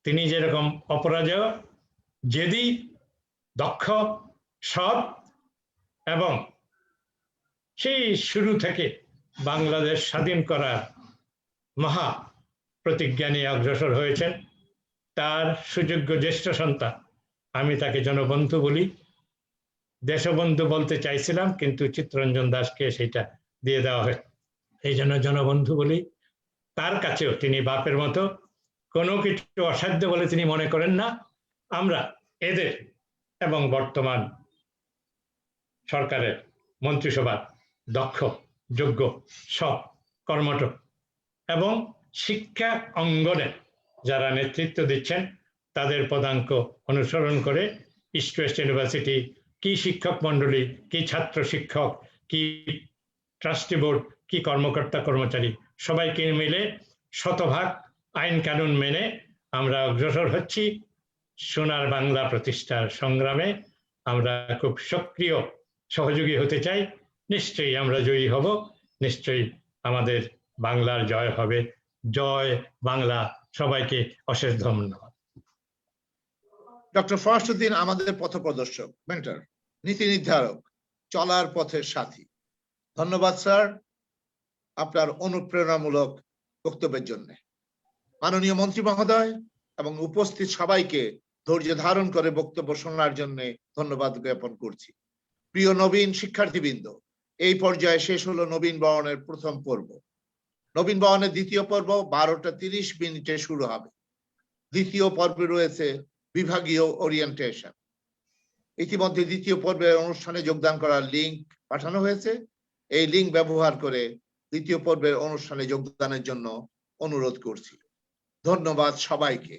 তিনি যেরকম অপরাজয়, জেদি, দক্ষ, সৎ এবং সেই শুরু থেকে বাংলাদেশ স্বাধীন করার মহা প্রতিজ্ঞা নিয়ে অগ্রসর হয়েছেন। তার সুযোগ্য জ্যেষ্ঠ সন্তান, আমি তাকে জনবন্ধু বলি। দেশবন্ধু বলতে চাইছিলাম, কিন্তু চিত্তরঞ্জন দাসকে সেটা দিয়ে দেওয়া হয়, এই জন্য জনবন্ধু বলি। তার কাছেও তিনি বাপের মতো, কোনো কিছু অসাধ্য বলে তিনি মনে করেন না। আমরা এদের এবং বর্তমান সরকারের মন্ত্রিসভার দক্ষ, যোগ্য, সৎ, কর্মঠ এবং শিক্ষা অঙ্গনে যারা নেতৃত্ব দিচ্ছেন তাদের পদাঙ্ক অনুসরণ করে ইস্ট ওয়েস্ট ইউনিভার্সিটি কি শিক্ষক মণ্ডলী, কি ছাত্র শিক্ষক, কি ট্রাস্টি বোর্ড, কি কর্মকর্তা কর্মচারী সবাইকে মিলে শতভাগ আইন কানুন মেনে আমরা অগ্রসর হচ্ছি সোনার বাংলা প্রতিষ্ঠার সংগ্রামে। আমরা খুব সক্রিয় সহযোগী হতে চাই। নিশ্চয়ই আমরা জয়ী হব, নিশ্চয়ই আমাদের বাংলার জয় হবে। জয় বাংলা। সবাইকে অশেষ ধন্যবাদ। ডক্টর ফরহাদ আমাদের পথপ্রদর্শক, মেন্টর, নীতি নির্ধারক, চলার পথের সাথী। ধন্যবাদ স্যার আপনার অনুপ্রেরণামূলক বক্তব্যের জন্য। মাননীয় মন্ত্রী মহোদয় এবং উপস্থিত সবাইকে ধৈর্য ধারণ করে বক্তব্য শোনার জন্য ধন্যবাদ জ্ঞাপন করছি। প্রিয় নবীন শিক্ষার্থীবৃন্দ, এই পর্যায়ে শেষ হলো নবীন বরণের প্রথম পর্ব। নবীন বরণের দ্বিতীয় পর্ব 12:30 শুরু হবে। দ্বিতীয় পর্বে রয়েছে বিভাগীয় ওরিয়েন্টেশন। ইতিমধ্যে দ্বিতীয় পর্বের অনুষ্ঠানে যোগদান করার লিংক পাঠানো হয়েছে। এই লিংক ব্যবহার করে দ্বিতীয় পর্বের অনুষ্ঠানে যোগদানের জন্য অনুরোধ করছি। ধন্যবাদ সবাইকে।